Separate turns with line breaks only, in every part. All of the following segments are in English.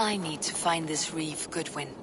I need to find this reef, Goodwin.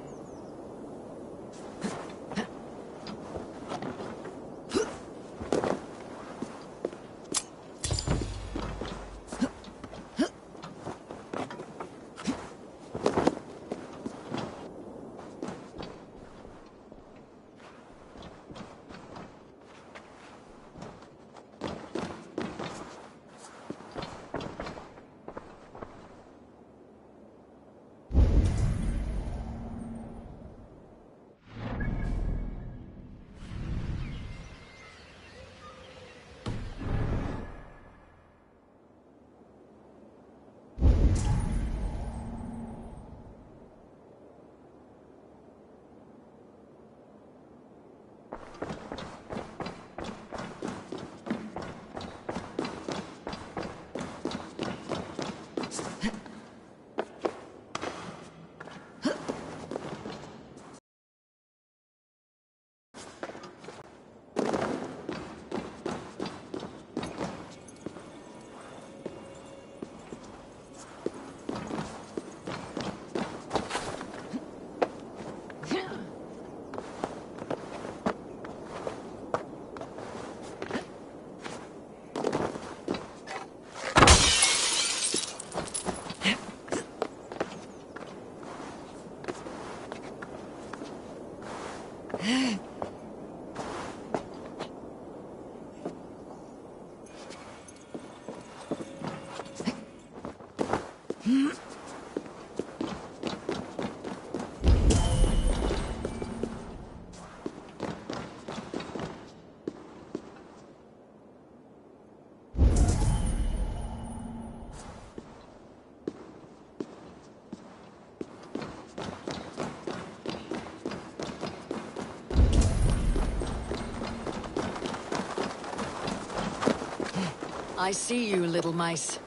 I see you, little mice.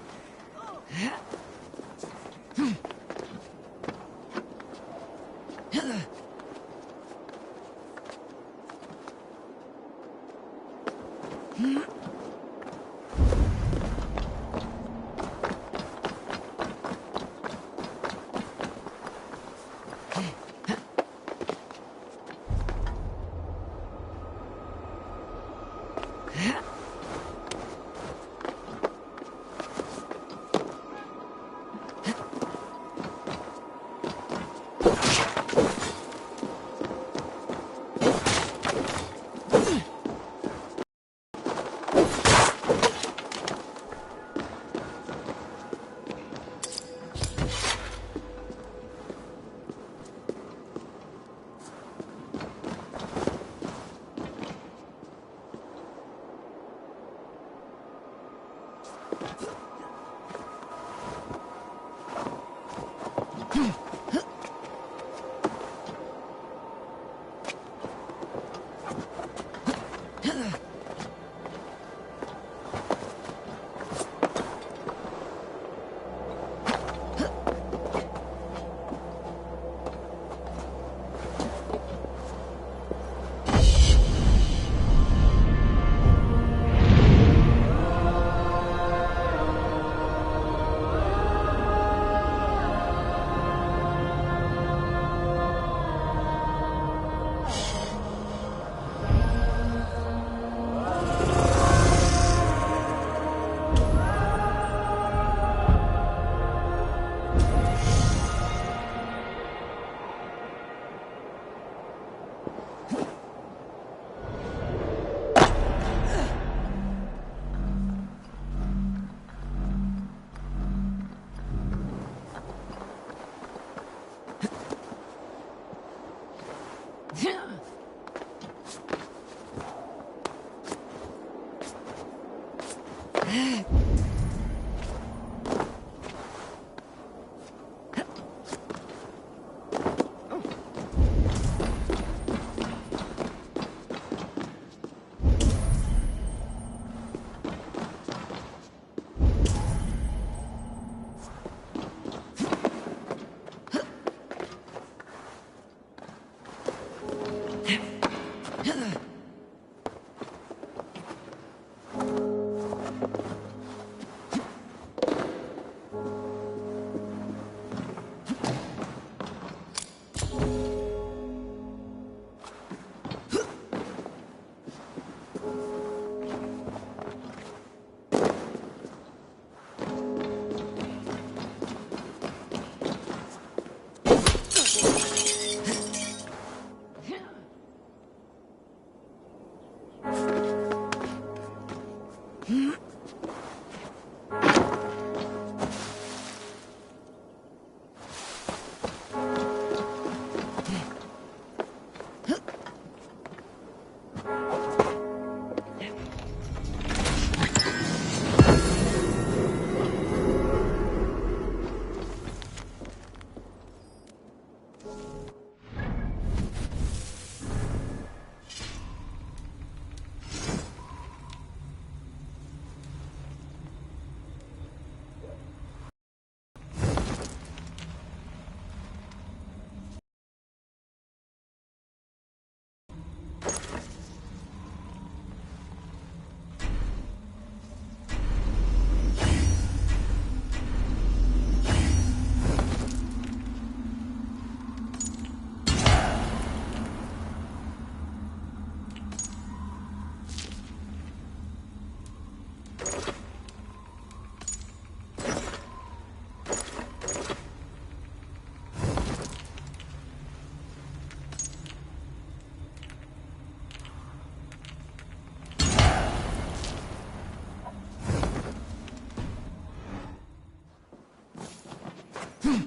Please.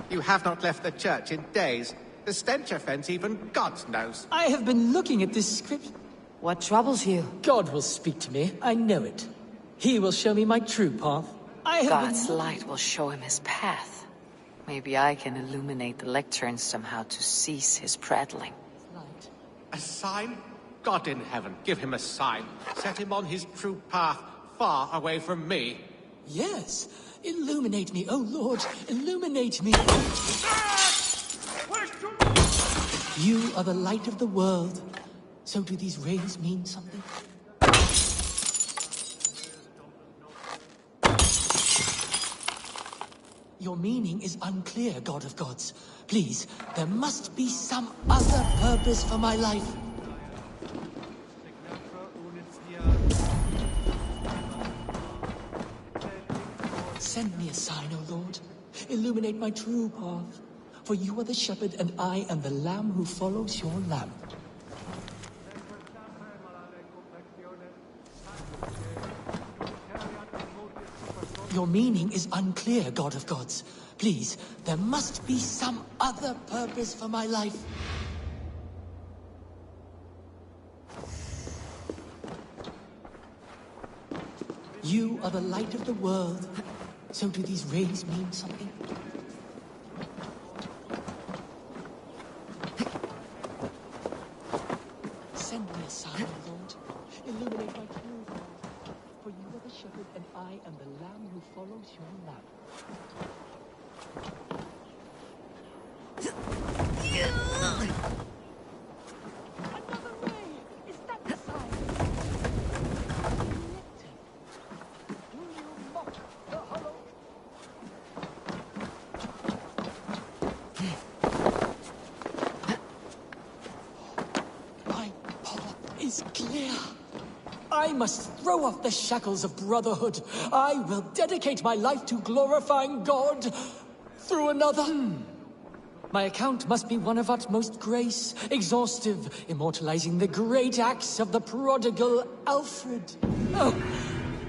You have not left the church in days. The stench offends even God knows.
I have been looking at this script.
What troubles you?
God will speak to me. I know it. He will show me my true path.
God's light will show him his path. Maybe I can illuminate the lectern somehow to cease his prattling.
A sign? God in heaven, give him a sign. Set him on his true path, far away from me.
Yes. Illuminate me, oh Lord. Illuminate me. You are the light of the world. So do these rays mean something? Your meaning is unclear, God of Gods. Please, there must be some other purpose for my life. Send me a sign, O Lord. Illuminate my true path. For you are the shepherd, and I am the lamb who follows your lamp. Your meaning is unclear, God of Gods. Please, there must be some other purpose for my life. You are the light of the world. So do these rays mean something? Send me a sign, O Lord. Illuminate my true path. For you are the shepherd, and I am the lamb who follows your lamp. Another ray! Is that the sign? Elected. Do you mock the hollow? My path is clear. I must throw off the shackles of brotherhood. I will dedicate my life to glorifying God through another. My account must be one of utmost grace, exhaustive, immortalizing the great acts of the prodigal Alfred. Oh,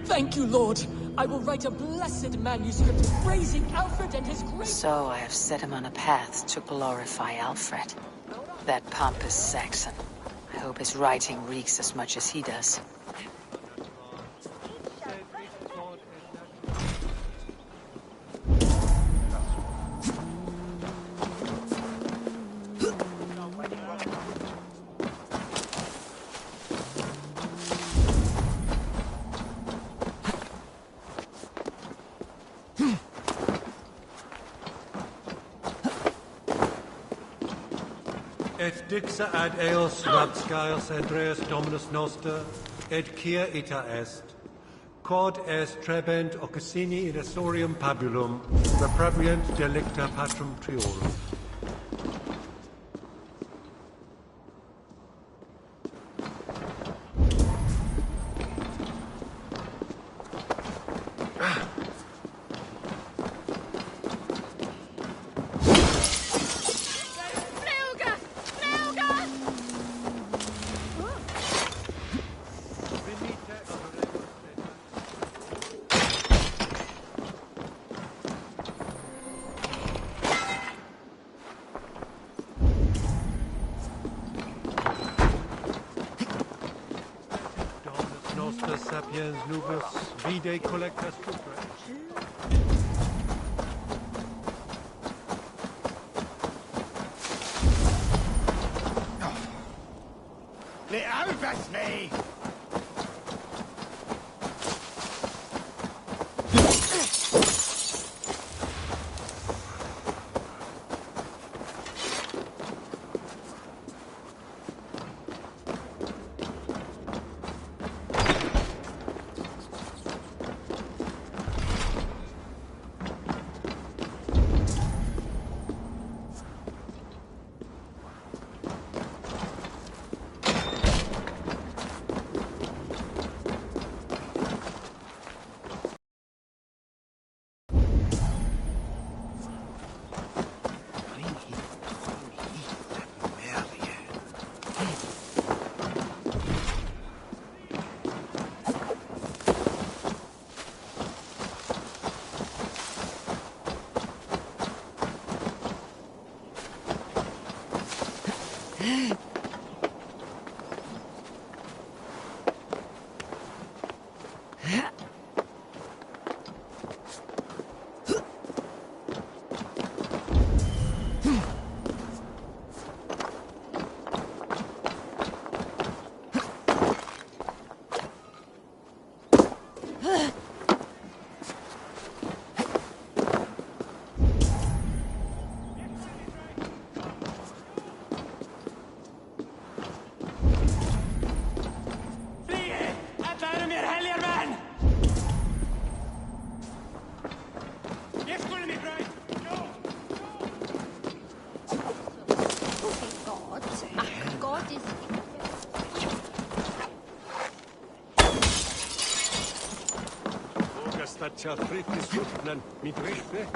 thank you, Lord. I will write a blessed manuscript praising Alfred and his great...
So I have set him on a path to glorify Alfred. That pompous Saxon. I hope his writing reeks as much as he does.
Et dixa ad eos rapscaios Andreas Dominus Noster, et cia ita est. Quod est trebent occasini in essorium pabulum, reprevient delicta patrum triorum. Sapiens nubis vide collectas cupra.
Le alves me!
Tatsa fritis jutnan midrishpe.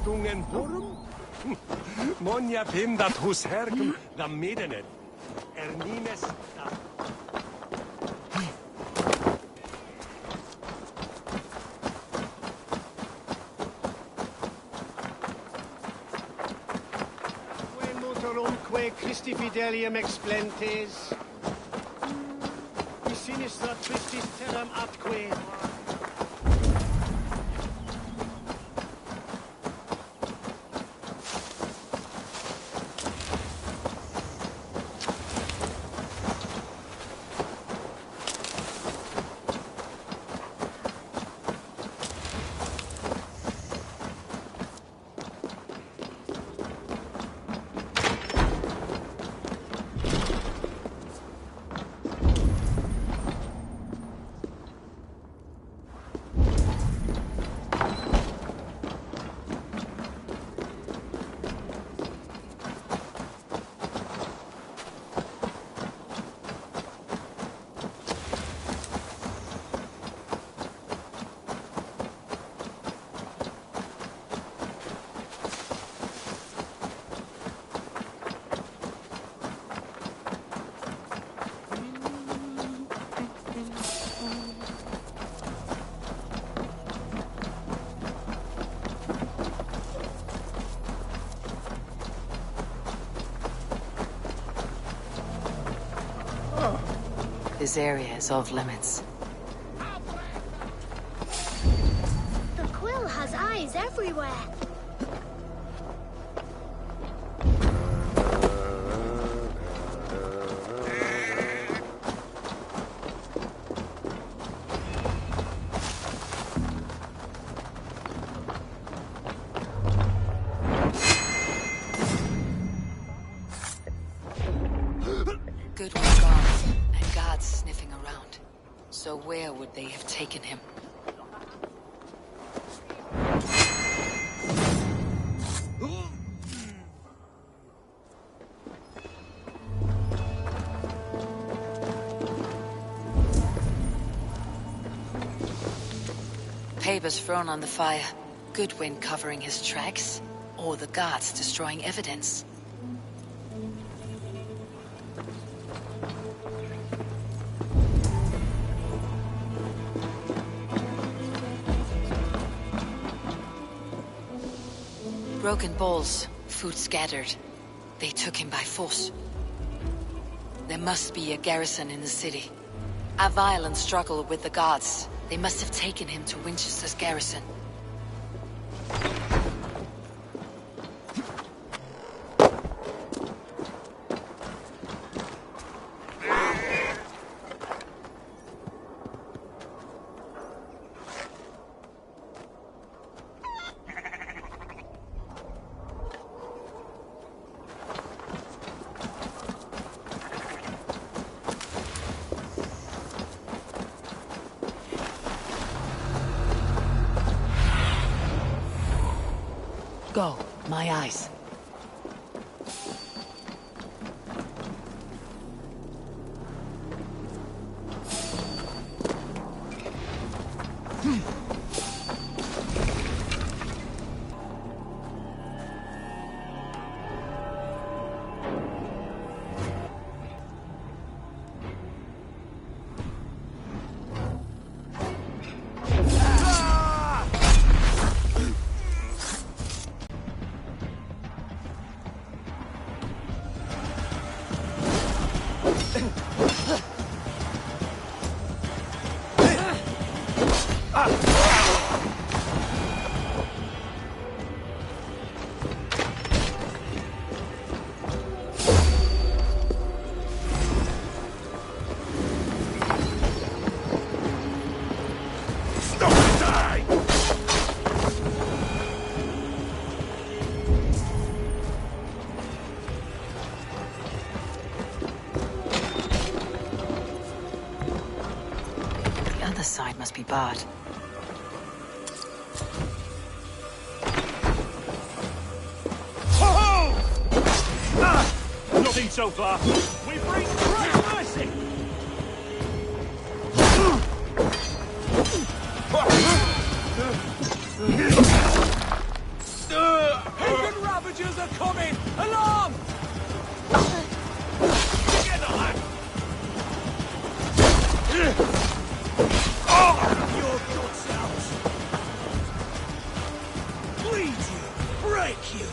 Tungen Wurm? Monja pindat hos herkum da middenet. Nimes da.
Quem motorumque Christi fidelium explentes. Sinistra tristis terram atque.
this area is off limits.
The quill has eyes everywhere.
Good one gone, and guards sniffing around. So where would they have taken him? Papers thrown on the fire. Goodwin covering his tracks, or the guards destroying evidence. Broken bowls, food scattered. They took him by force. There must be a garrison in the city. A violent struggle with the guards. They must have taken him to Winchester's garrison. Go, my eyes. The other side must be barred.
Nothing so far. We bring great mercy. Pagan ravagers are coming! Alarm! Together, lad! Your guts out! Bleed you! Break you!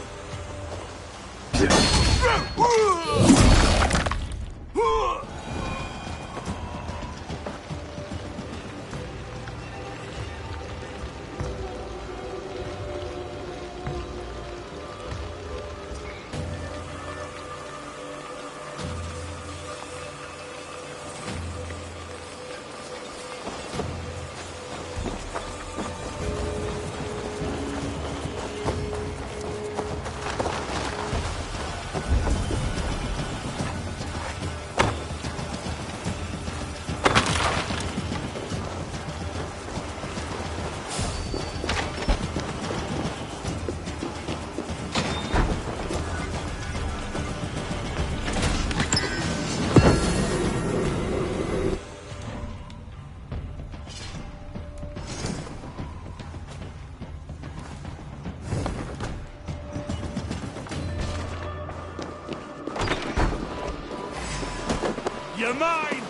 You're mine!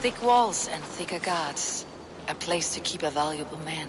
Thick walls and thicker guards. A place to keep a valuable man.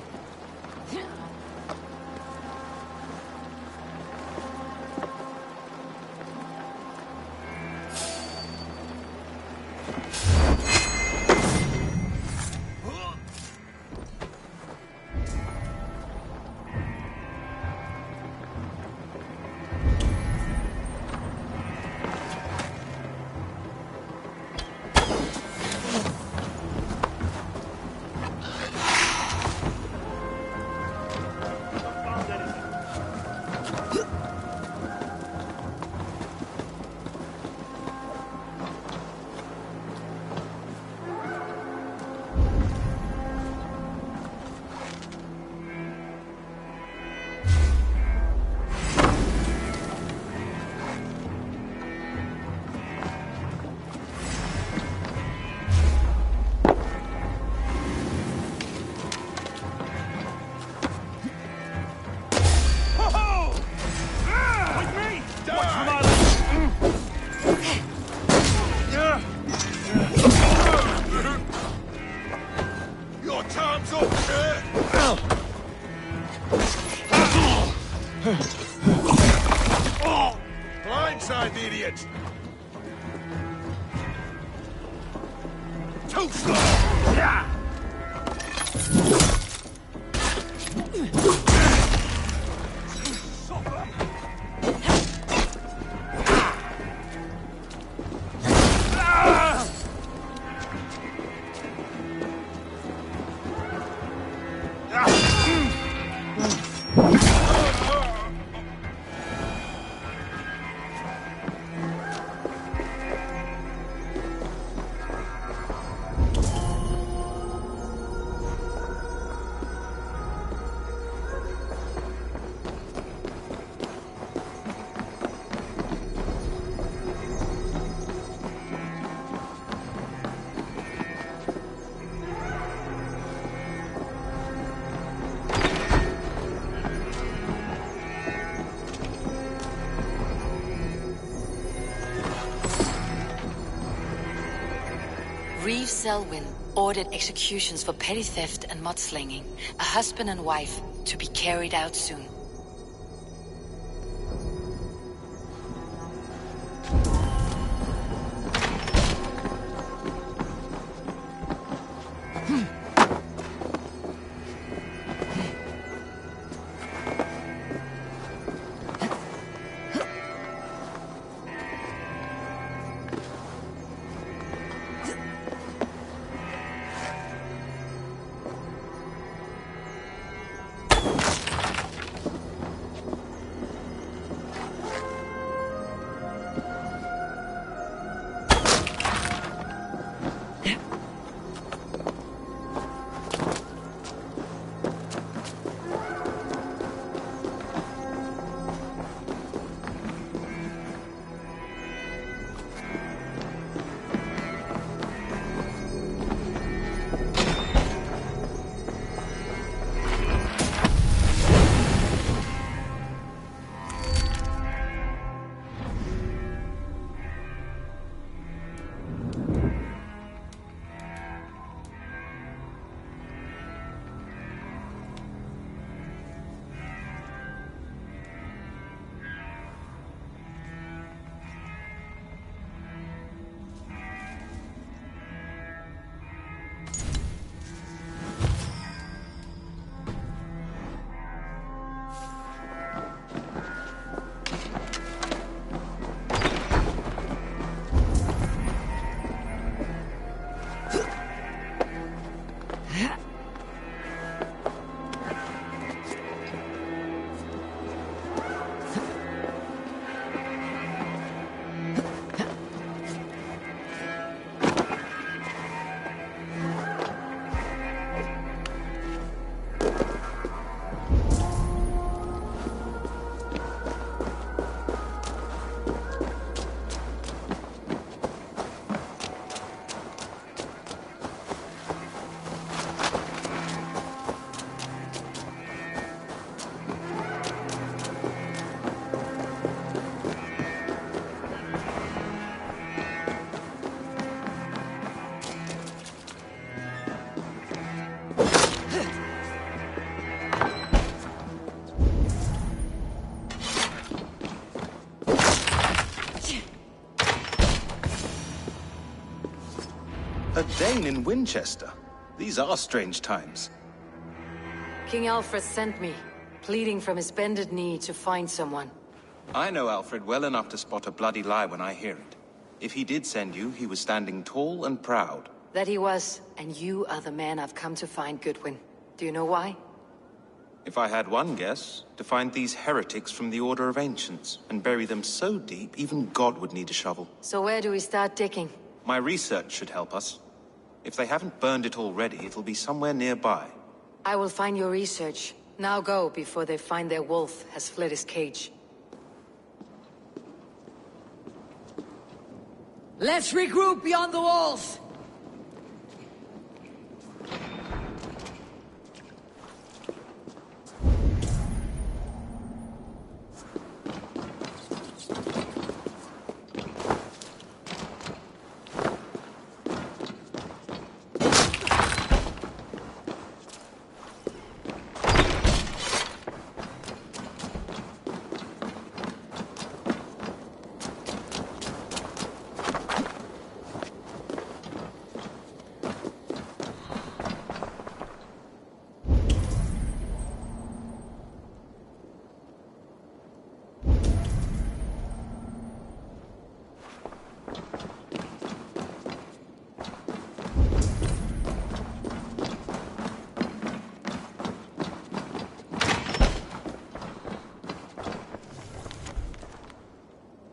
Blindside the idiot! Too slow! Yeah!
Reeve Selwyn ordered executions for petty theft and mudslinging. A husband and wife to be carried out soon.
A Dane in Winchester. These are strange times.
King Alfred sent me, pleading from his bended knee to find someone.
I know Alfred well enough to spot a bloody lie when I hear it. If he did send you, he was standing tall and proud.
That he was, and you are the man I've come to find, Goodwin. Do you know why?
If I had one guess, to find these heretics from the Order of Ancients, and bury them so deep, even God would need a shovel.
So where do we start digging?
My research should help us. If they haven't burned it already, it'll be somewhere nearby.
I will find your research. Now go, before they find their wolf has fled his cage.
Let's regroup beyond the walls!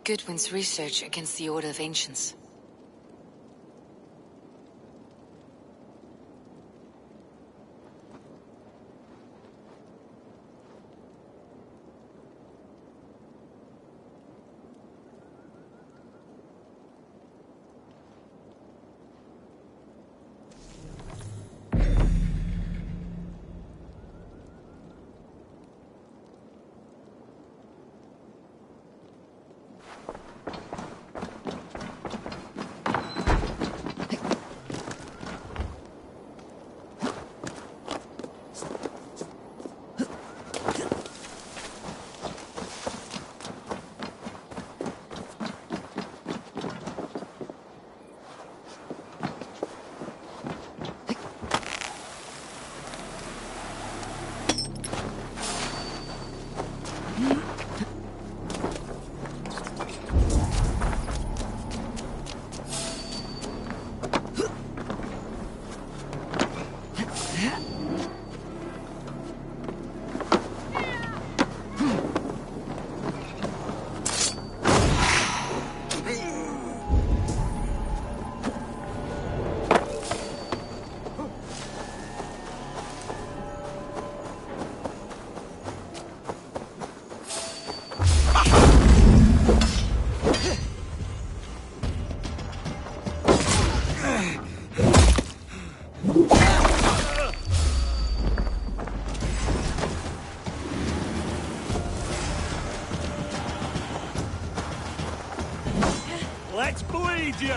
Goodwin's research against the Order of Ancients.
Let's bleed you!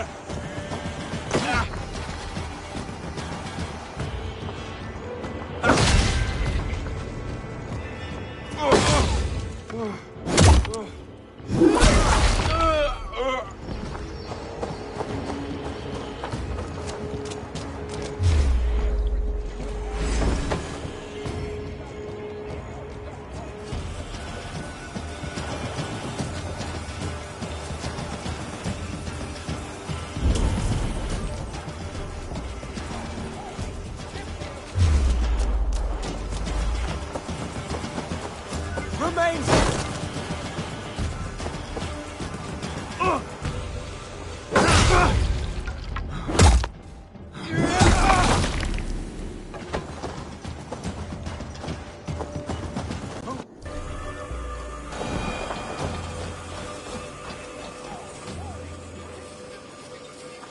Remains!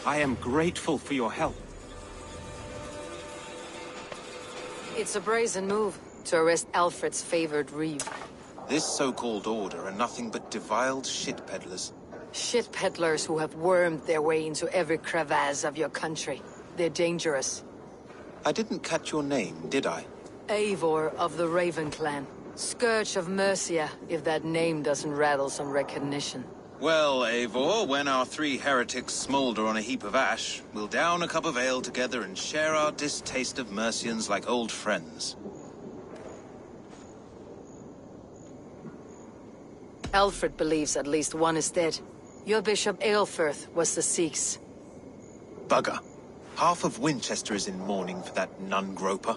I am grateful for your help.
It's a brazen move to arrest Alfred's favored reeve.
This so-called order are nothing but deviled shit peddlers.
Shit peddlers who have wormed their way into every crevasse of your country. They're dangerous.
I didn't catch your name, did I?
Eivor of the Raven Clan. Scourge of Mercia, if that name doesn't rattle some recognition.
Well, Eivor, when our 3 heretics smolder on a heap of ash, we'll down a cup of ale together and share our distaste of Mercians like old friends.
Alfred believes at least one is dead. Your Bishop Aelfirth was the Sikhs.
Bugger. Half of Winchester is in mourning for that nun-groper.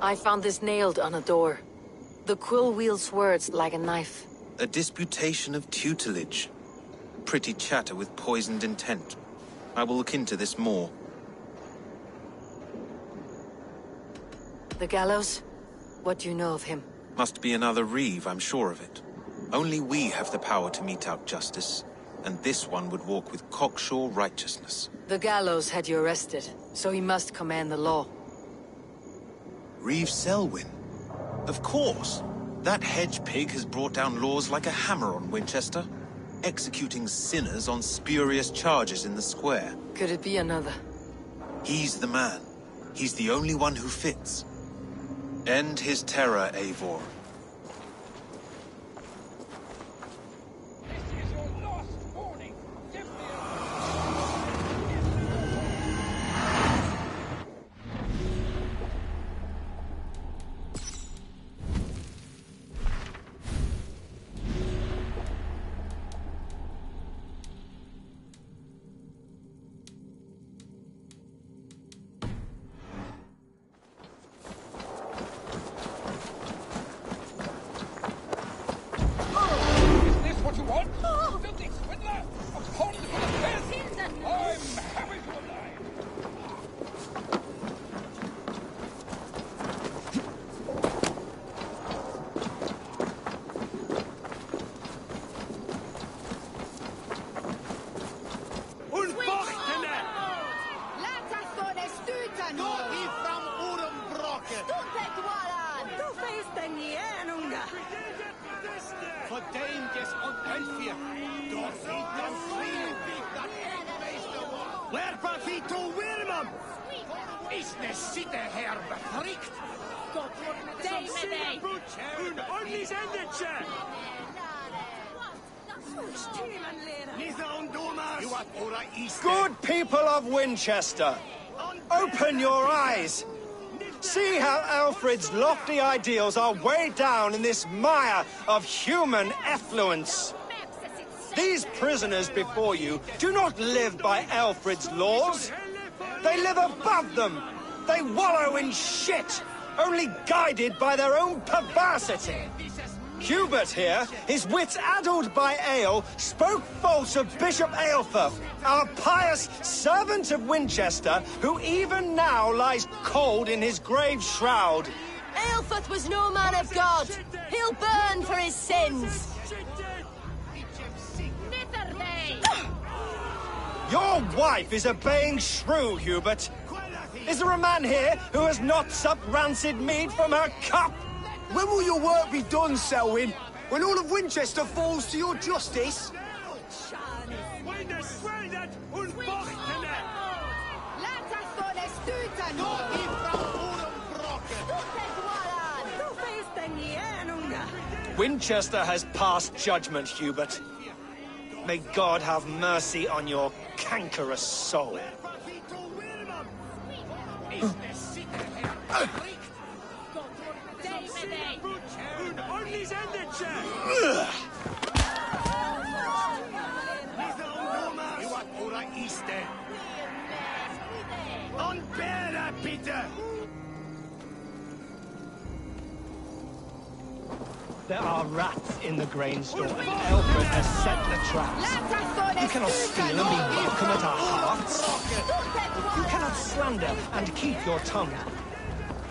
I found this nailed on a door. The quill wields words like a knife.
A disputation of tutelage. Pretty chatter with poisoned intent. I will look into this more.
The gallows? What do you know of him?
Must be another Reeve, I'm sure of it. Only we have the power to mete out justice, and this one would walk with cocksure righteousness.
The gallows had you arrested, so he must command the law.
Reeve Selwyn? Of course. That hedge pig has brought down laws like a hammer on Winchester, executing sinners on spurious charges in the square.
Could it be another?
He's the man. He's the only one who fits. End his terror, Eivor.
Good people of Winchester, open your eyes. See how Alfred's lofty ideals are weighed down in this mire of human effluence. These prisoners before you do not live by Alfred's laws. They live above them. They wallow in shit, only guided by their own perversity. Hubert here, his wits addled by ale, spoke false of Bishop Aelfirth, our pious servant of Winchester, who even now lies cold in his grave shroud.
Aelfirth was no man of God. He'll burn for his sins.
Your wife is a baying shrew, Hubert. Is there a man here who has not supped rancid mead from her cup?
When will your work be done, Selwyn? When all of Winchester falls to your justice?
Winchester has passed judgment, Hubert. May God have mercy on your cankerous soul. There are rats in the grain store. Alfred has set the traps. You cannot steal and be welcome at our hearts. You cannot slander and keep your tongue.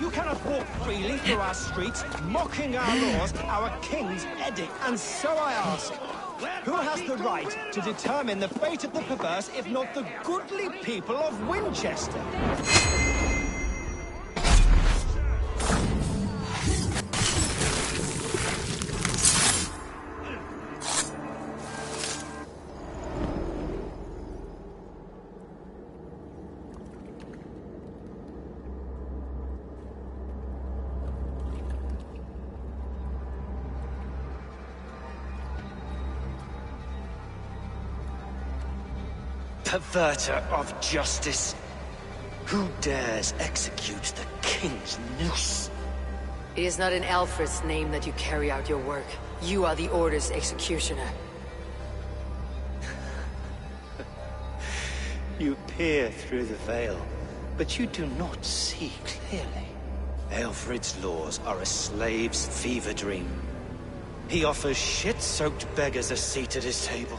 You cannot walk freely through our streets, mocking our laws, our king's edict. And so I ask, who has the right to determine the fate of the perverse if not the goodly people of Winchester? perverter of justice. Who dares execute the king's noose?
It is not in Alfred's name that you carry out your work. You are the Order's executioner.
You peer through the veil, but you do not see clearly. Alfred's laws are a slave's fever dream. He offers shit-soaked beggars a seat at his table,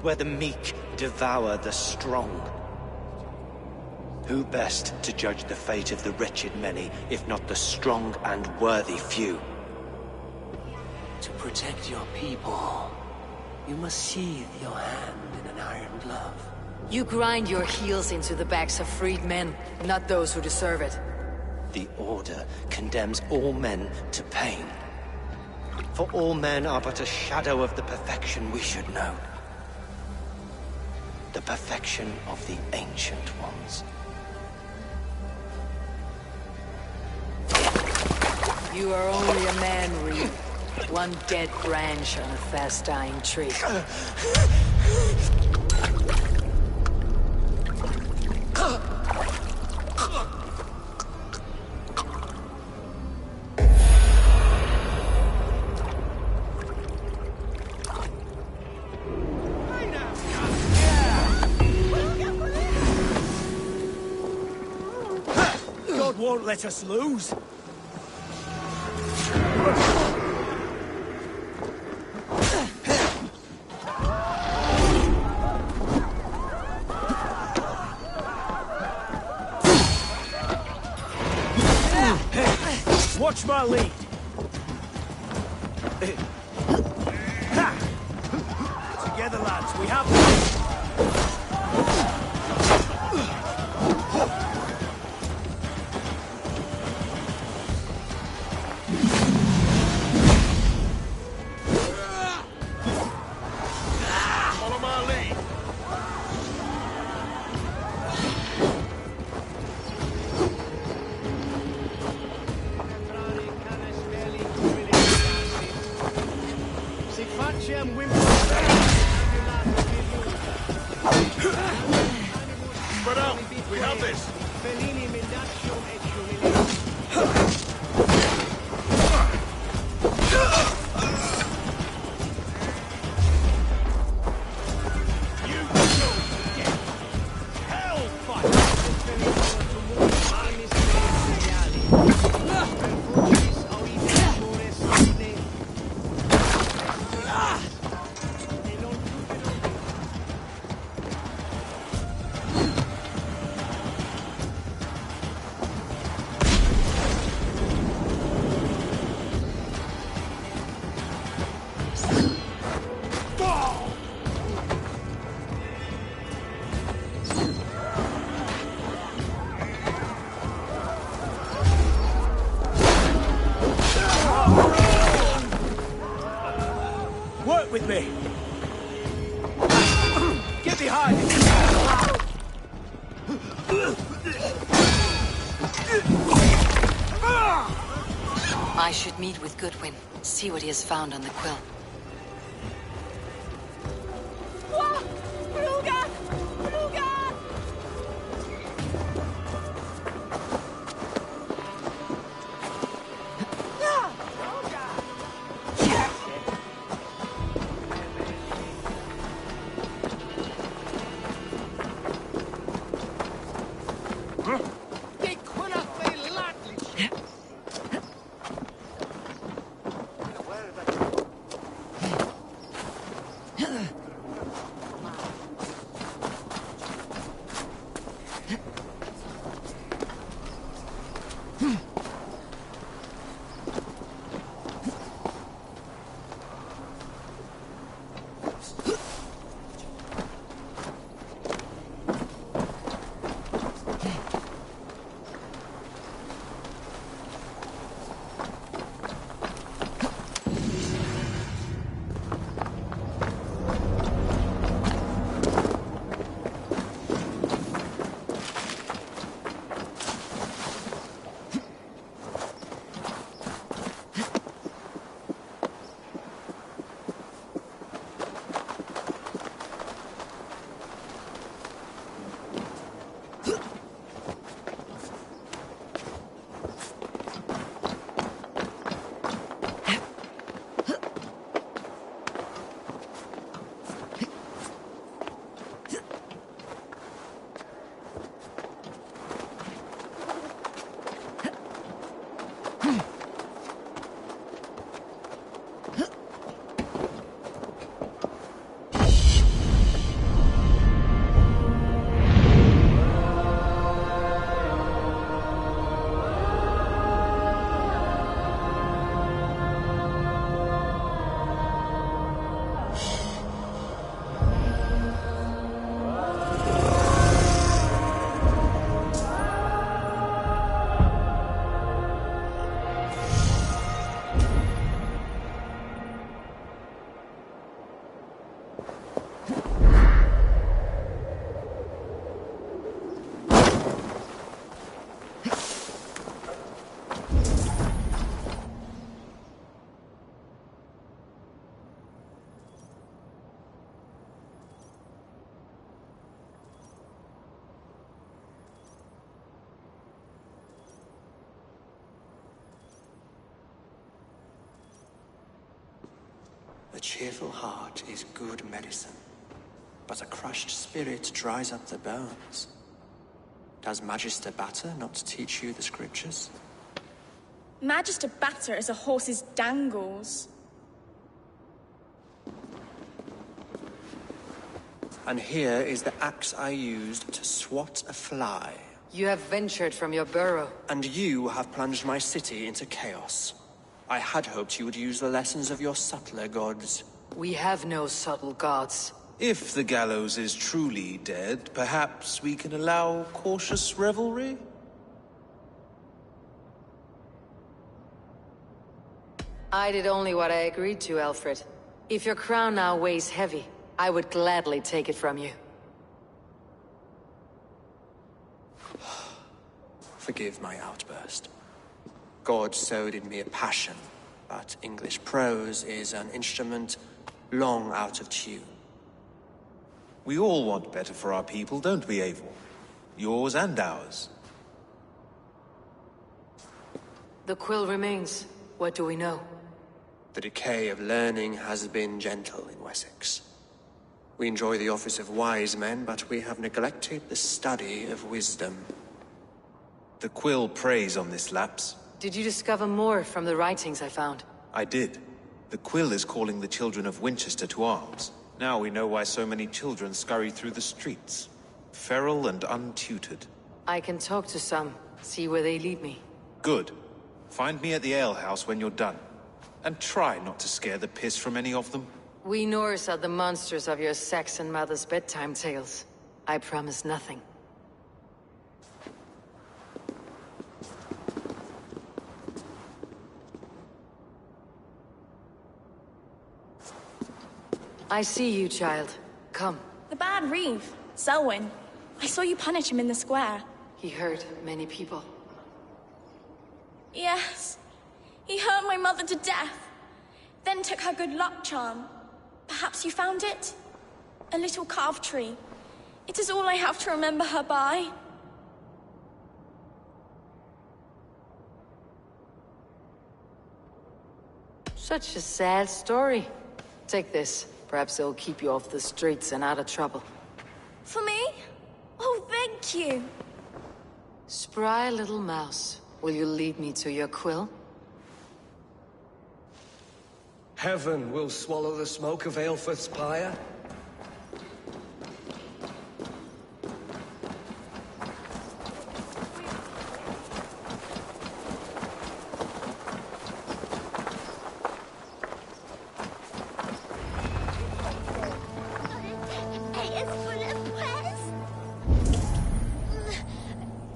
where the meek devour the strong. Who best to judge the fate of the wretched many, if not the strong and worthy few?
To protect your people, you must sheathe your hand in an iron glove.
You grind your heels into the backs of freed men, not those who deserve it.
The Order condemns all men to pain. For all men are but a shadow of the perfection we should know. The perfection of the Ancient Ones.
You are only a man, Reed. One dead branch on a fast-dying tree.
God won't let us lose. Watch my lead. Together, lads, we have this.
Follow my lead. Spread out. We have this.
Work with me. Get behind me.
I should meet with Goodwin, see what he has found on the quill.
The cheerful heart is good medicine, but a crushed spirit dries up the bones. Does Magister Batter not teach you the scriptures?
Magister Batter is a horse's dangles.
And here is the axe I used to swat a fly.
You have ventured from your burrow.
And you have plunged my city into chaos. I had hoped you would use the lessons of your subtler gods.
We have no subtle gods.
If the gallows is truly dead, perhaps we can allow cautious revelry?
I did only what I agreed to, Alfred. If your crown now weighs heavy, I would gladly take it from you.
Forgive my outburst. God sowed in me a passion, but English prose is an instrument long out of tune.
We all want better for our people, don't we, Eivor? Yours and ours.
The quill remains. What do we know?
The decay of learning has been gentle in Wessex. We enjoy the office of wise men, but we have neglected the study of wisdom.
The quill preys on this lapse.
Did you discover more from the writings I found?
I did. The quill is calling the children of Winchester to arms. Now we know why so many children scurry through the streets. Feral and untutored.
I can talk to some, see where they lead me.
Good. Find me at the alehouse when you're done. And try not to scare the piss from any of them.
We Norse are the monsters of your Saxon mother's bedtime tales. I promise nothing. I see you, child. Come.
The bad Reeve, Selwyn. I saw you punish him in the square.
He hurt many people.
Yes. He hurt my mother to death. Then took her good luck charm. Perhaps you found it? A little carved tree. It is all I have to remember her by.
Such a sad story. Take this. Perhaps it'll keep you off the streets and out of trouble.
For me? Oh, thank you.
Spry little mouse. Will you lead me to your quill?
Heaven will swallow the smoke of Aelfrith's pyre.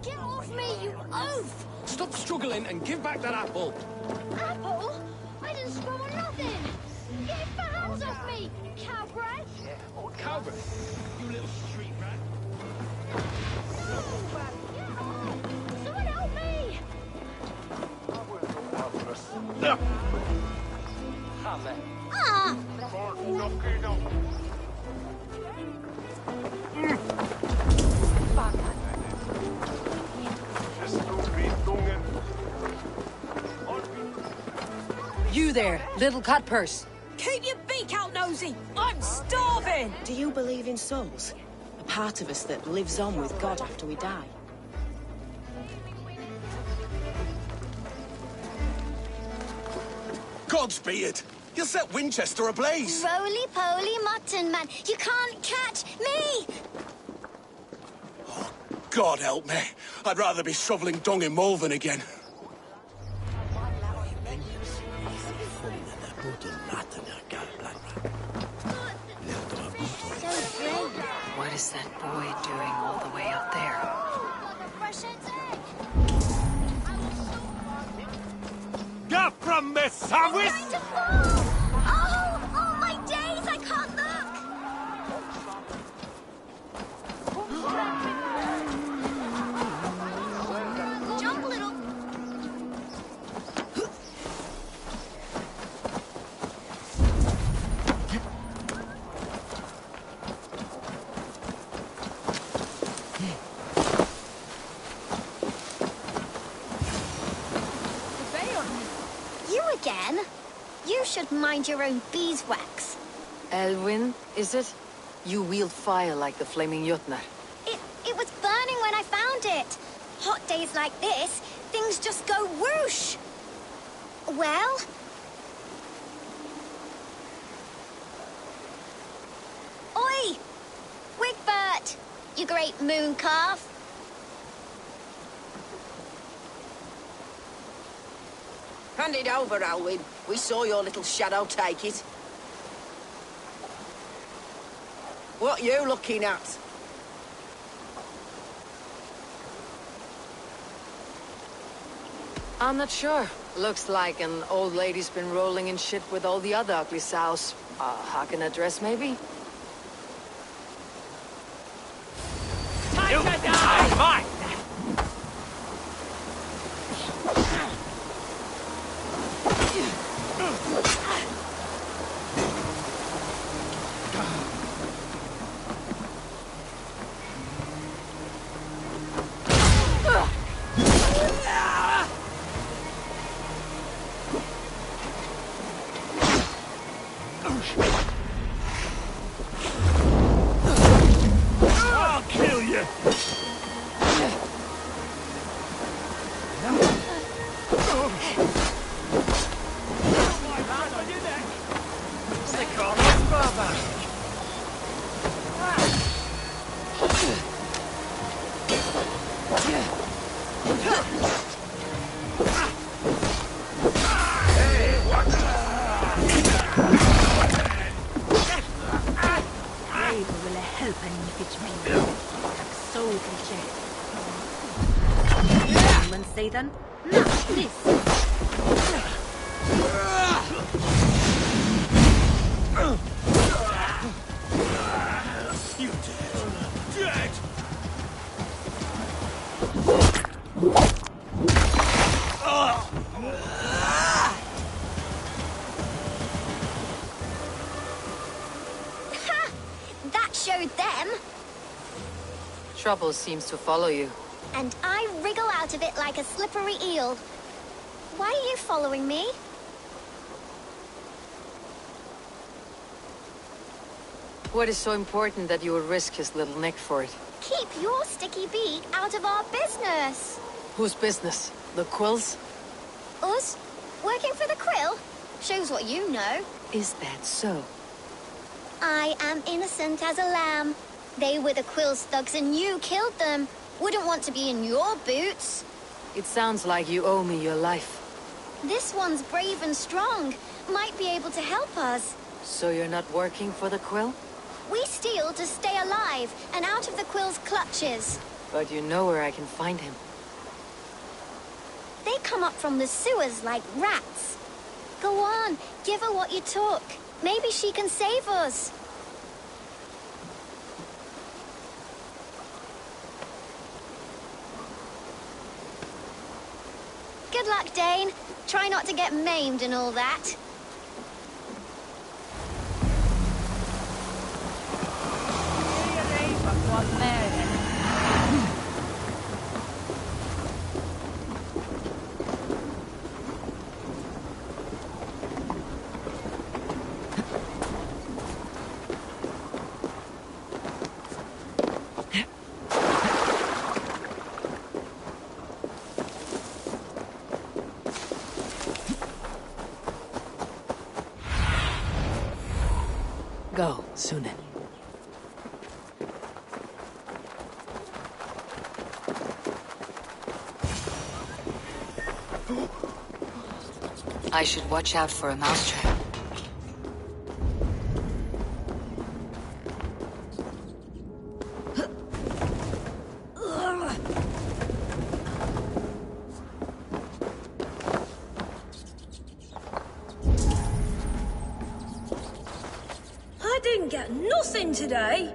Get off me, you oaf!
Stop struggling and give back that apple.
Apple? I didn't scream or nothing! Get your hands off me, cowbrat!
Yeah, or cowbird. You little street rat.
Someone help me! Ah!
You there, little cutpurse.
Keep your beak out, nosy! I'm starving!
Do you believe in souls? A part of us that lives on with God after we die?
God's be it! You'll set Winchester ablaze!
Roly-poly mutton man, you can't catch me!
God help me. I'd rather be shoveling dung in Malvern again.
What is that boy doing all the way up there?
Get from me, sandwich!
Oh, my days, I can't look! Jump a little. You again? You should mind your own beeswax.
Elwyn, is it? You wield fire like the flaming Jotnar.
It was burning when I found it. Hot days like this, things just go whoosh. Well? Oi! Wigbert! You great moon calf.
Hand it over, Alwyn. We saw your little shadow take it. What you looking at?
I'm not sure. Looks like an old lady's been rolling in shit with all the other ugly sows. Hawk in a dress, maybe?
Time to die! Mine!
I'll kill you!
Then, now this.
You dead!
Ha! That showed them.
Trouble seems to follow you.
And I wriggle out of it like a slippery eel. Why are you following me?
What is so important that you would risk his little neck for it?
Keep your sticky beak out of our business.
Whose business? The Quills?
Us? Working for the Quill? Shows what you know.
Is that so?
I am innocent as a lamb. They were the Quill's thugs and you killed them. Wouldn't want to be in your boots.
It sounds like you owe me your life.
This one's brave and strong. Might be able to help us.
So you're not working for the Quill?
We steal to stay alive and out of the Quill's clutches.
But you know where I can find him.
They come up from the sewers like rats. Go on, give her what you took. Maybe she can save us. Good luck, Dane. Try not to get maimed and all that.
Go, Sunan. I should watch out for a mousetrap.
I didn't get nothing today.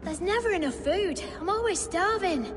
There's never enough food. I'm always starving.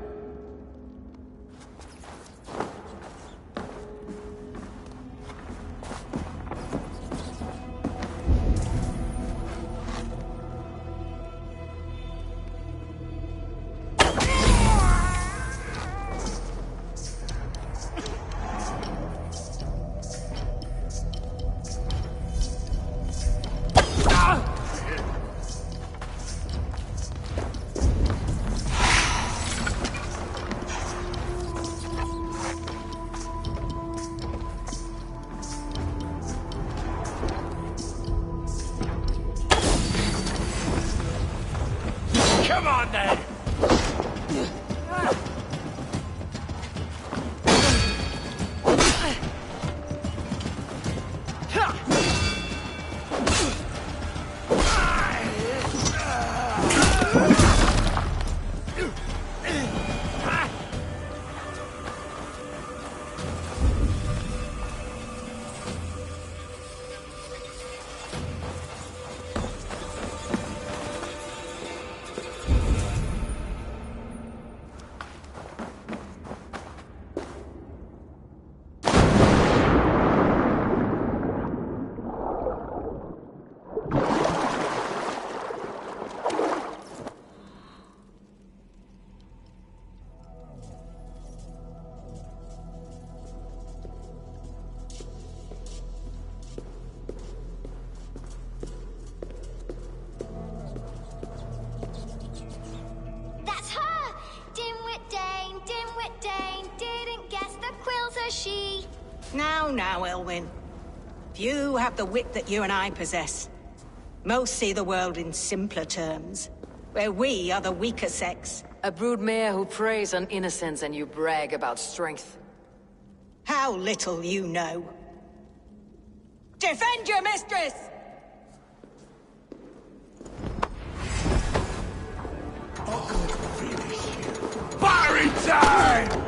Come on, then!
That's her! Dimwit Dane, didn't guess the quill's a she.
Now, Elwyn. Few have the wit that you and I possess. Most see the world in simpler terms, where we are the weaker sex.
A broodmare who preys on innocence and you brag about strength.
How little you know. Defend your mistress!
Firing time!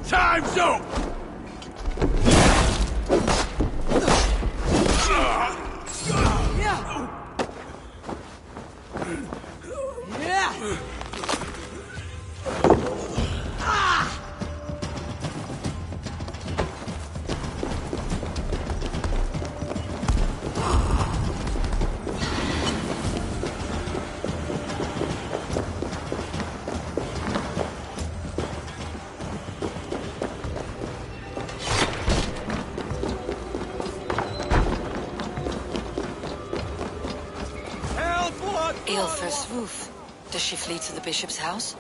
Time's up!
Aelfir's roof. Does she flee to the bishop's house?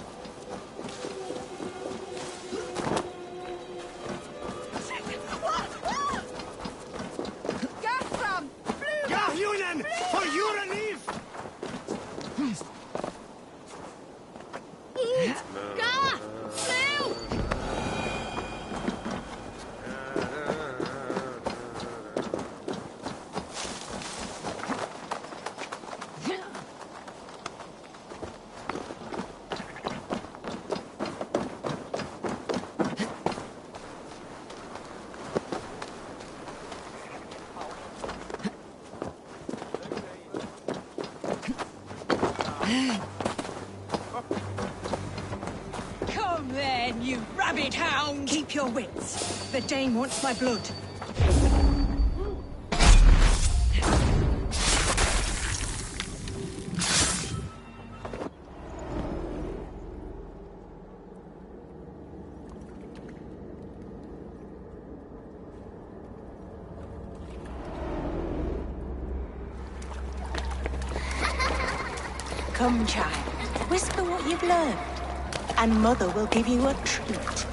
Come then, you rabid hound! Keep your wits. The Dane wants my blood. Come, child. Whisper what you've learned, and Mother will give you a treat.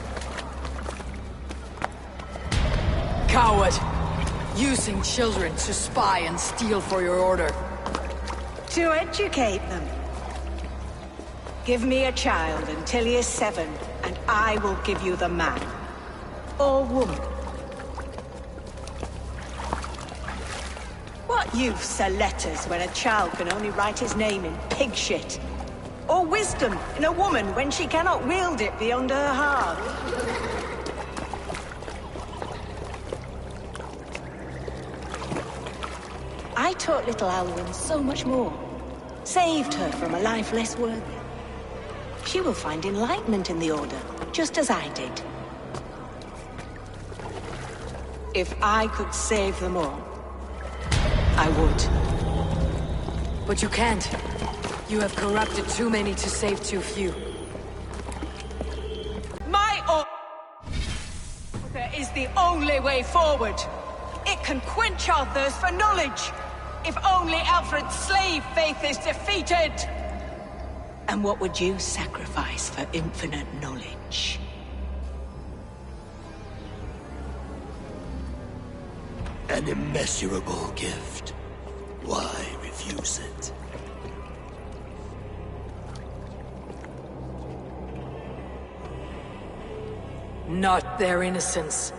Coward! Using children to spy and steal for your order.
To educate them. Give me a child until he is 7, and I will give you the man. Or woman. What use are letters when a child can only write his name in pig shit? Or wisdom in a woman when she cannot wield it beyond her heart? I taught little Alwyn so much more. Saved her from a life less worthy. She will find enlightenment in the Order, just as I did. If I could save them all, I would.
But you can't. You have corrupted too many to save too few.
My order is the only way forward. It can quench our thirst for knowledge. If only Alfred's slave faith is defeated. And what would you sacrifice for infinite knowledge?
An immeasurable gift. Why refuse it?
Not their innocence.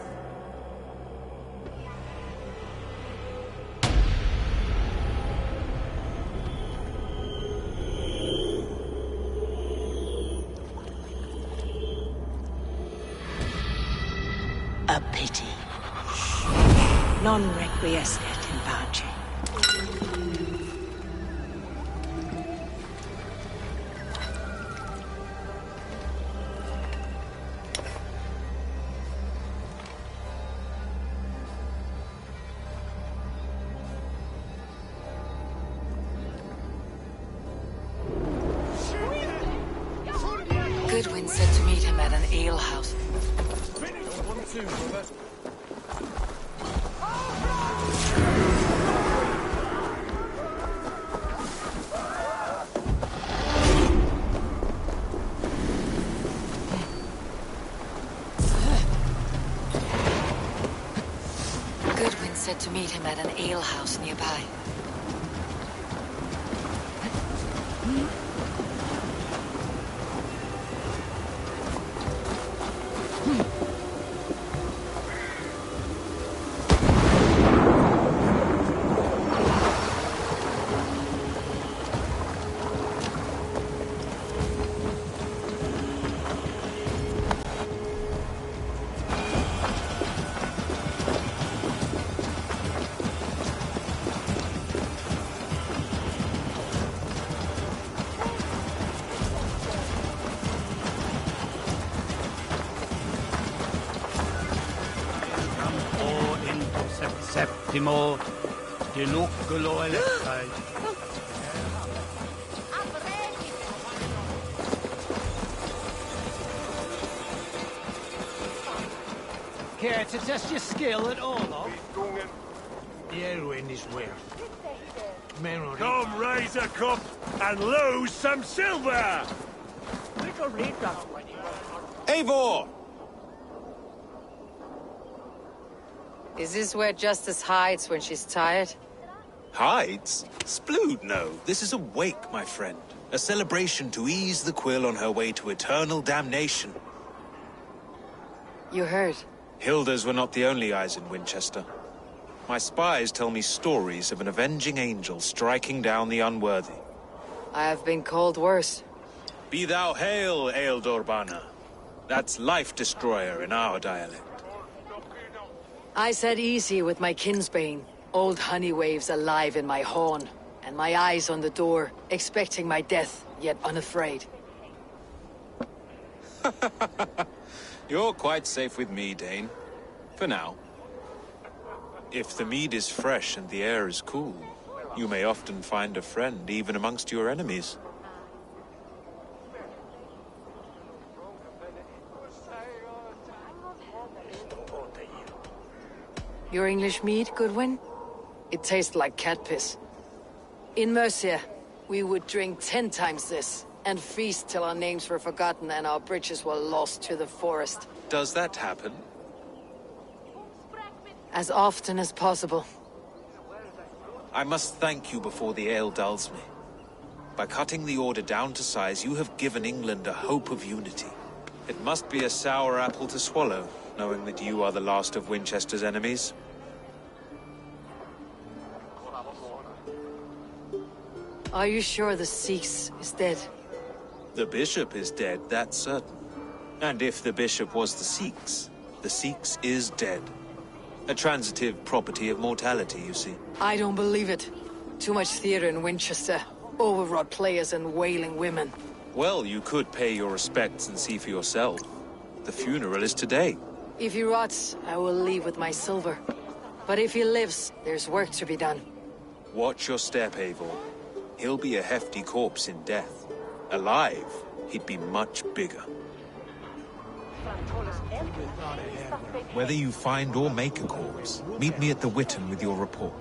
A pity. Non requiescat in pace.
Goodwin said to meet him at an alehouse. Goodwin said to meet him at an alehouse nearby.
Septimo, dinucolo electai. Care to test your skill at all, love? The heroine is where?
Come raise a cup and lose some silver!
Eivor!
Is this where Justice hides when she's tired?
Hides? Splood, no. This is a wake, my friend. A celebration to ease the quill on her way to eternal damnation.
You heard?
Hilda's were not the only eyes in Winchester. My spies tell me stories of an avenging angel striking down the unworthy.
I have been called worse.
Be thou hail, Ealdorbanna. That's Life Destroyer in our dialect.
I said easy with my kinsbane. Old honey waves alive in my horn,
and my eyes on the door, expecting my death, yet unafraid.
You're quite safe with me, Dane. For now. If the mead is fresh and the air is cool, you may often find a friend even amongst your enemies.
Your English mead, Goodwin? It tastes like cat piss. In Mercia, we would drink 10 times this, and feast till our names were forgotten and our bridges were lost to the forest.
Does that happen?
As often as possible.
I must thank you before the ale dulls me. By cutting the order down to size, you have given England a hope of unity. It must be a sour apple to swallow, knowing that you are the last of Winchester's enemies.
Are you sure the Sikhs is dead?
The bishop is dead, that's certain. And if the bishop was the Sikhs is dead. A transitive property of mortality, you see.
I don't believe it. Too much theater in Winchester. Overwrought players and wailing women.
Well, you could pay your respects and see for yourself. The funeral is today.
If he rots, I will leave with my silver. But if he lives, there's work to be done.
Watch your step, Eivor. He'll be a hefty corpse in death. Alive, he'd be much bigger. Whether you find or make a corpse, meet me at the Witten with your report.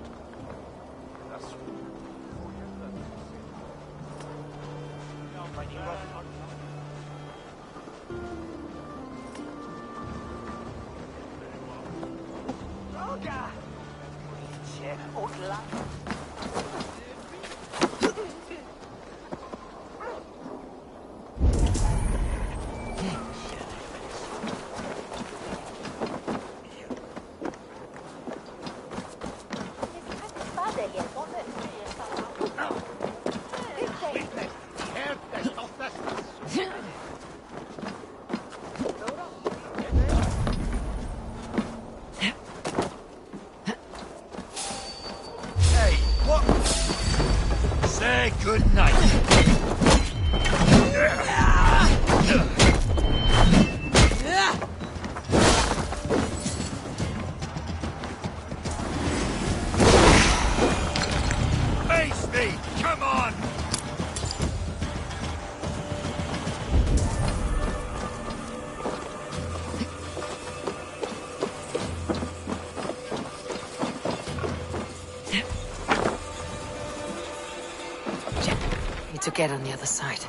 Good night. Face me! Come on!
To get on the other side.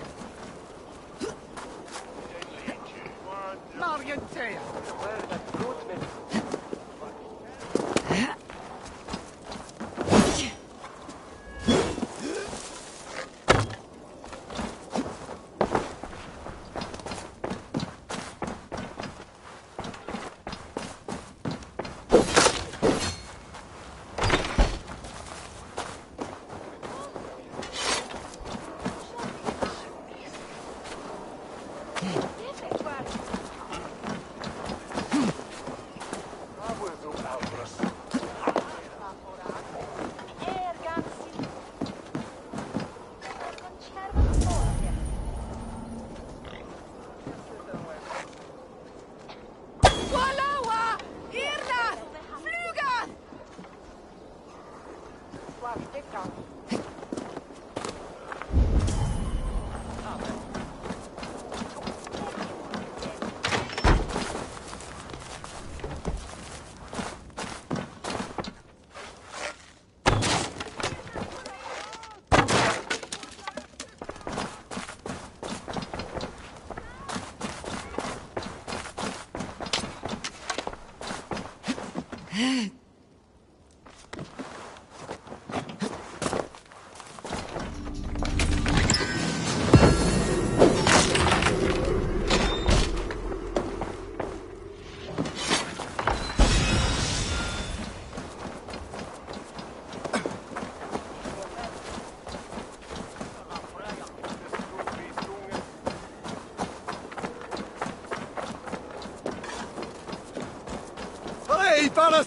Fellas!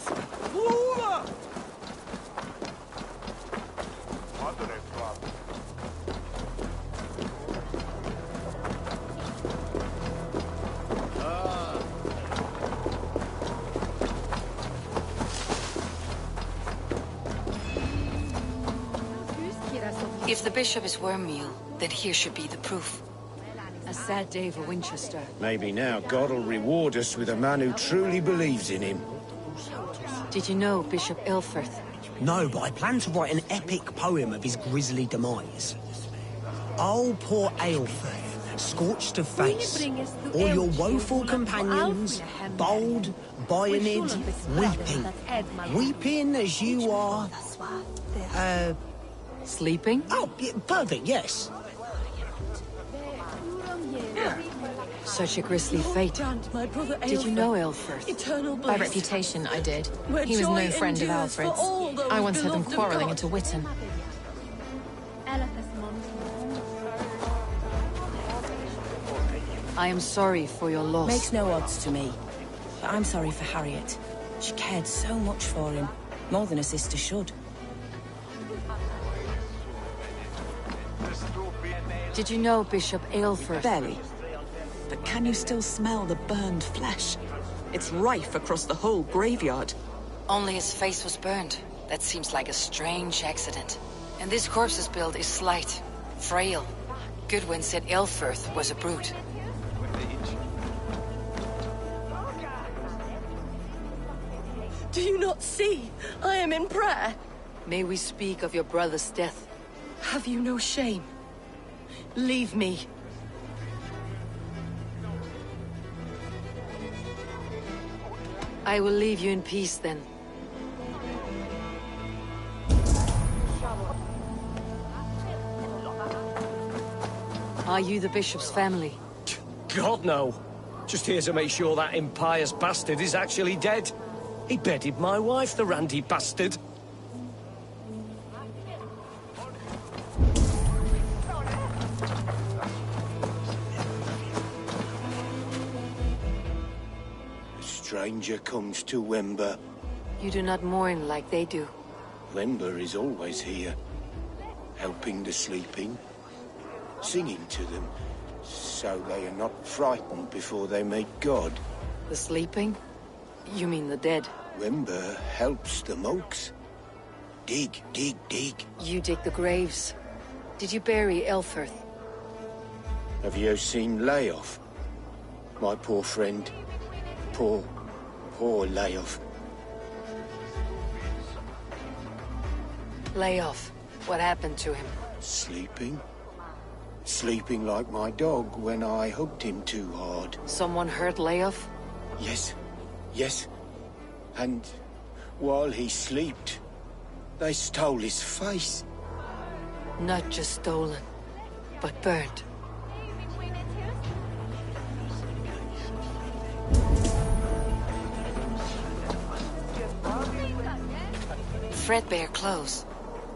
If the bishop is Wormmeal, then here should be the proof.
A sad day for Winchester.
Maybe now God will reward us with a man who truly believes in him.
Did you know Bishop Aelfirth?
No, but I plan to write an epic poem of his grisly demise. Oh, poor Aelfirth, scorched of face, all your woeful companions, bold, Bionid, weeping. Weeping as you are...
Sleeping?
Oh, yeah, perfect, yes.
Such a grisly fate. Did you know Aelfirth?
By reputation, I did. He was no friend of Alfred's. I once heard them quarrelling into Witten.
I am sorry for your loss.
Makes no odds to me. But I'm sorry for Harriet. She cared so much for him. More than a sister should.
Did you know Bishop Aelfirth?
Barely. But can you still smell the burned flesh? It's rife across the whole graveyard.
Only his face was burned. That seems like a strange accident. And this corpse's build is slight, frail. Goodwin said Aelfirth was a brute.
Do you not see? I am in prayer.
May we speak of your brother's death?
Have you no shame? Leave me.
I will leave you in peace then. Are you the bishop's family?
God, no. Just here to make sure that impious bastard is actually dead. He bedded my wife, the randy bastard.
A stranger comes to Wember.
You do not mourn like they do.
Wember is always here, helping the sleeping, singing to them, so they are not frightened before they meet God.
The sleeping? You mean the dead?
Wember helps the monks. Dig, dig, dig.
You dig the graves. Did you bury Aelfirth?
Have you seen Layoff? My poor friend. Poor Layoff.
Layoff. What happened to him?
Sleeping? Sleeping like my dog when I hugged him too hard.
Someone hurt Layoff?
Yes. And while he slept, they stole his face.
Not just stolen, but burnt. Threadbare clothes.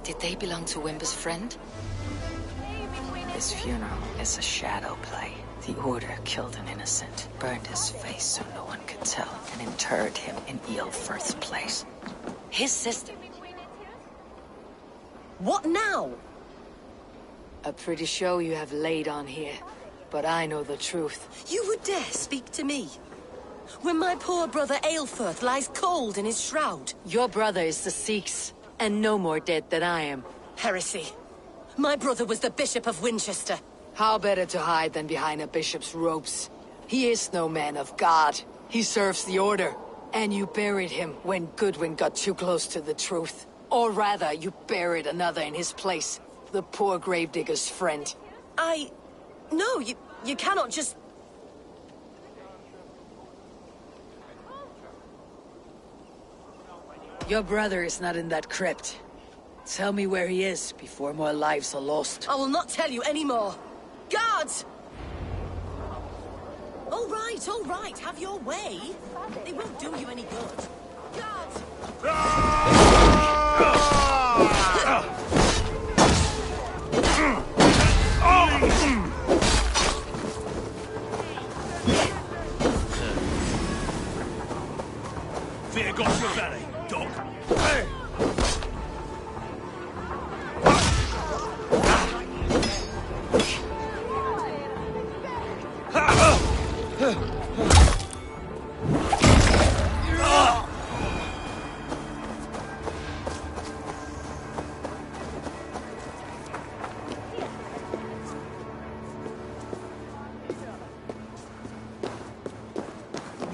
Did they belong to Wember's friend?
This funeral is a shadow play. The Order killed an innocent, burned his face so no one could tell, and interred him in Aelfirth's place.
His sister.
What now?
A pretty show you have laid on here, but I know the truth.
You would dare speak to me? When my poor brother Aelfirth lies cold in his shroud.
Your brother is the Sikhs, and no more dead than I am.
Heresy. My brother was the Bishop of Winchester.
How better to hide than behind a bishop's robes? He is no man of God. He serves the Order. And you buried him when Goodwin got too close to the truth. Or rather, you buried another in his place. The poor gravedigger's friend.
No, you cannot just...
Your brother is not in that crypt. Tell me where he is before more lives are lost.
I will not tell you anymore. Guards! All right, have your way. They won't do you any good. Guards!
Fear got your belly, dog. Hey!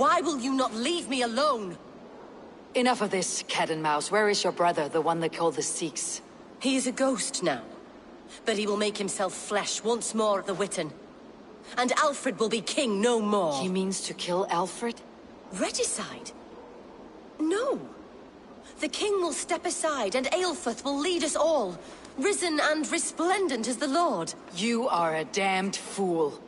Why will you not leave me alone?
Enough of this, cat and mouse. Where is your brother, the one they call the Sikhs?
He is a ghost now. But he will make himself flesh once more at the Witten. And Alfred will be king no more.
He means to kill Alfred?
Regicide? No. The king will step aside and Aelfrith will lead us all, risen and resplendent as the Lord.
You are a damned fool.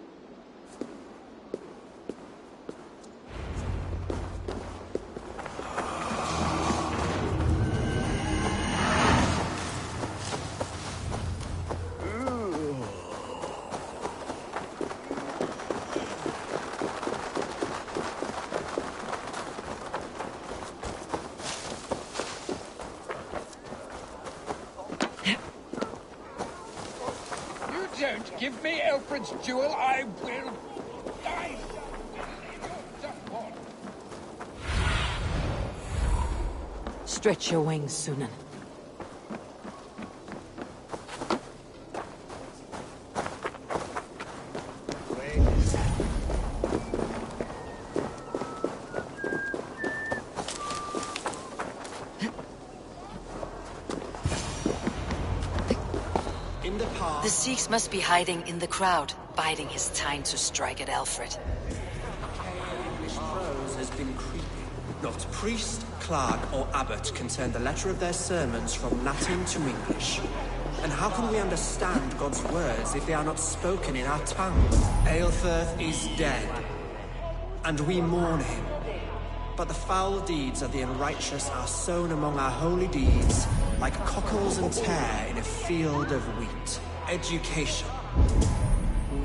Don't give me Alfred's jewel, I will die.
Stretch your wings, Sunan. The Sikhs must be hiding in the crowd, biding his time to strike at Alfred.
English prose has been creeping. Not priest, clerk, or abbot can turn the letter of their sermons from Latin to English. And how can we understand God's words if they are not spoken in our tongue? Aelfrith is dead, and we mourn him. But the foul deeds of the unrighteous are sown among our holy deeds, like cockles and tare in a field of wheat. Education,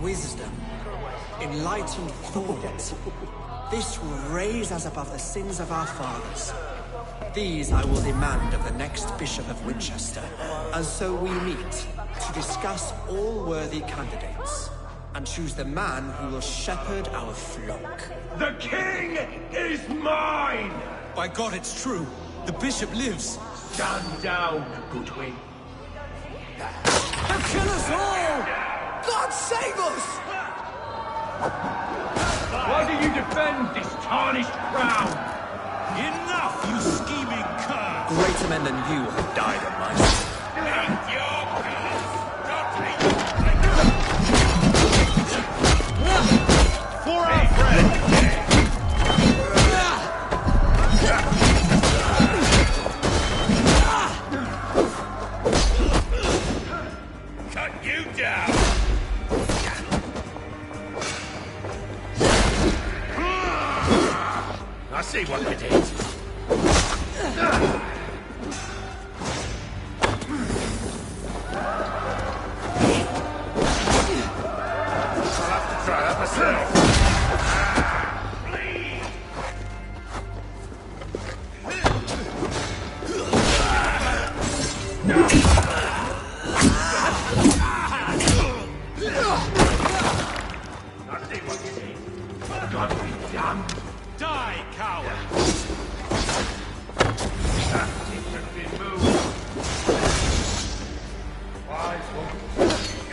wisdom, enlightened thought. This will raise us above the sins of our fathers. These I will demand of the next Bishop of Winchester. And so we meet to discuss all worthy candidates and choose the man who will shepherd our flock.
The king is mine!
By God, it's true. The bishop lives.
Stand down, Goodwin.
They'll kill us all! God save us!
Why do you defend this tarnished crown?
Enough, you scheming cur!
Greater men than you have died on my side.
For our friend!
Cut you down! I see what you did. I'll have to try that myself. I see what you did. God be damned. Die, coward! That thing has been moved. Wise woman.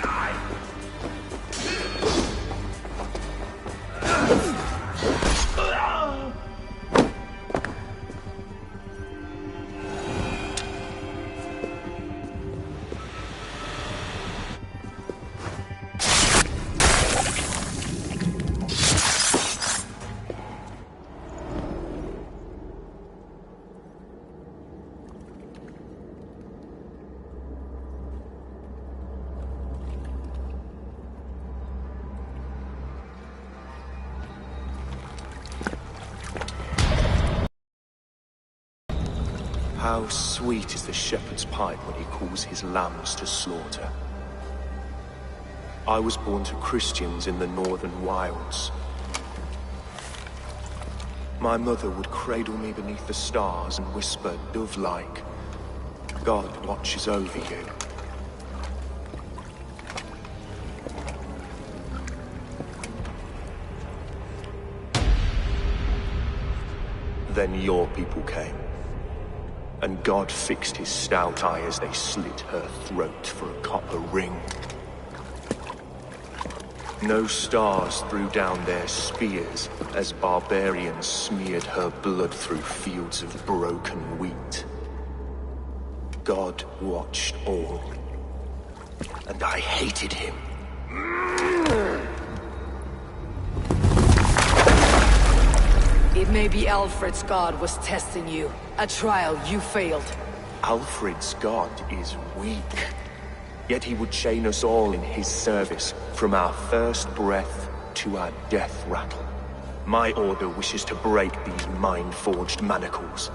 Die!
How sweet is the shepherd's pipe when he calls his lambs to slaughter. I was born to Christians in the northern wilds. My mother would cradle me beneath the stars and whisper, dove-like, God watches over you. Then your people came. And God fixed his stout eye as they slit her throat for a copper ring. No stars threw down their spears as barbarians smeared her blood through fields of broken wheat. God watched all, and I hated him.
It may be Alfred's god was testing you. A trial you failed.
Alfred's god is weak. Yet he would chain us all in his service, from our first breath to our death rattle. My order wishes to break these mind-forged manacles.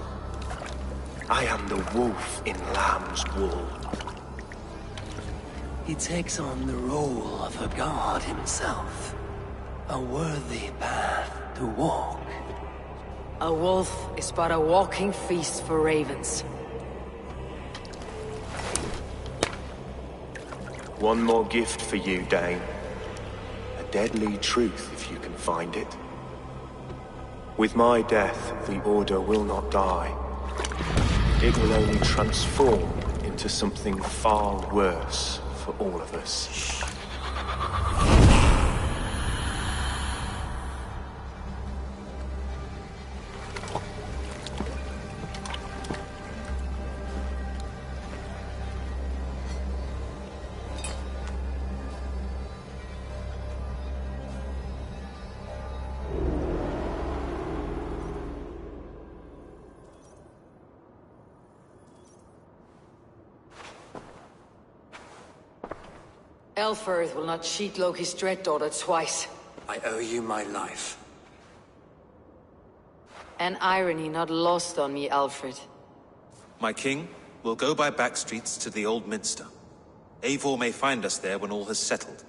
I am the wolf in lamb's wool.
He takes on the role of a god himself. A worthy path to walk.
A wolf is but a walking feast for ravens.
One more gift for you, Dane. A deadly truth, if you can find it. With my death, the Order will not die. It will only transform into something far worse for all of us.
Elfirth will not cheat Loki's dread-daughter twice.
I owe you my life.
An irony not lost on me, Alfred.
My king, we'll go by back streets to the Old Minster. Eivor may find us there when all has settled.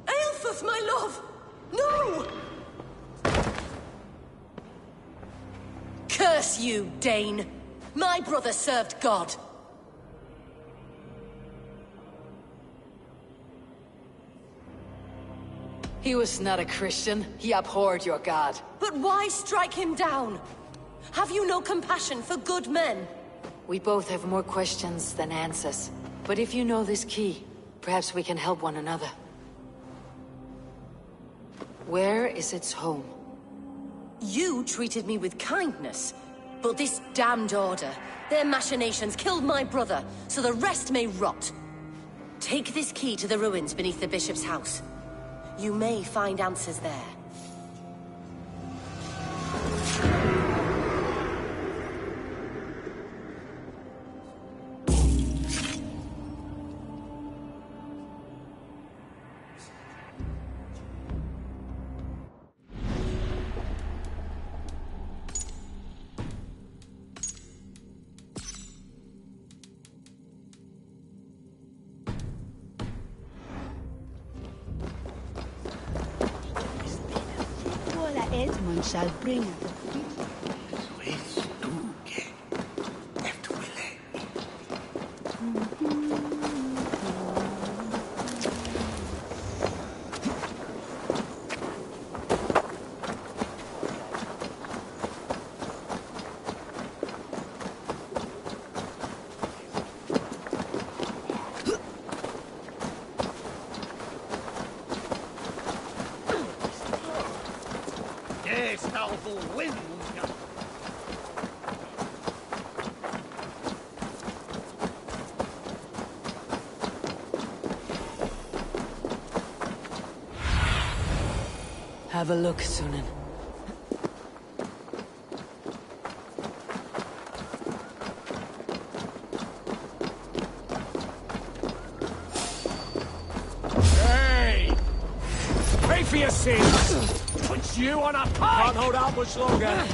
Aelfirth, my love! No! Curse you, Dane! My brother served God.
He was not a Christian. He abhorred your god.
But why strike him down? Have you no compassion for good men?
We both have more questions than answers. But if you know this key, perhaps we can help one another. Where is its home?
You treated me with kindness, but this damned Order, their machinations killed my brother, so the rest may rot. Take this key to the ruins beneath the Bishop's house. You may find answers there.
Edmund shall bring it.
Have a look, Sunan.
Hey! Pay for your sins! Put you on a pike! Can't hold out much longer.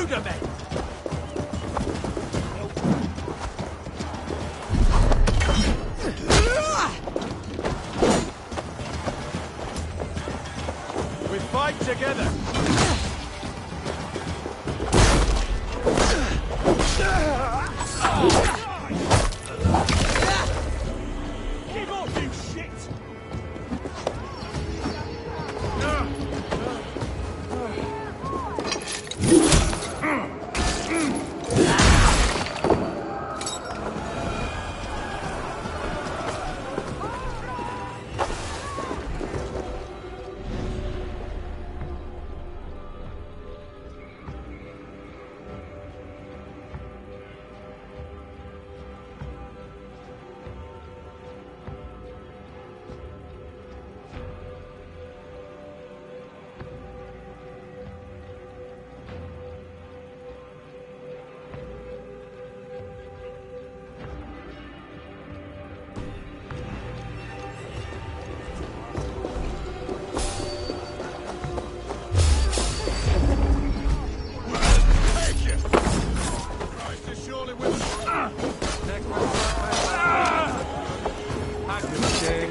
the men!
We fight together!
Give off, you shit!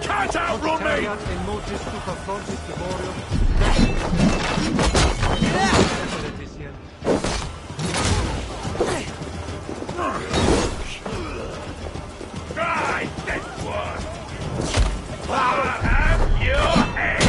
Can't outrun me! Right, this one! I'll have your head!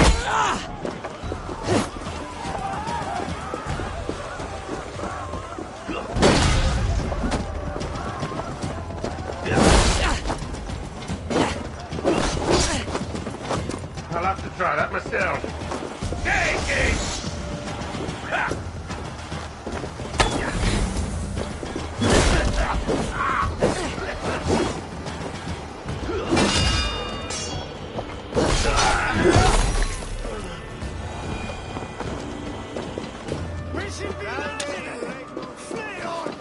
I'll have to try that myself. Take it! Ha! We should be flee on!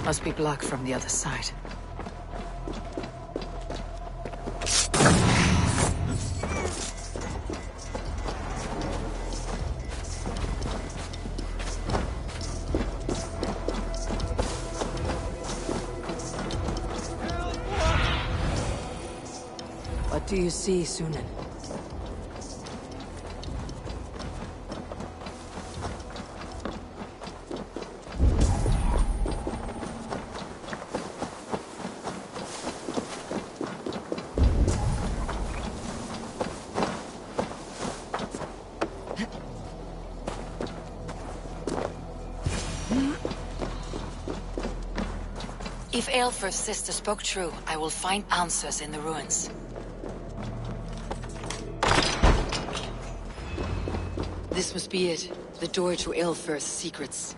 Must be blocked from the other side. What do you see, Sunan? If Aelfr's sister spoke true, I will find answers in the ruins. This must be it. The door to Aelfr's secrets.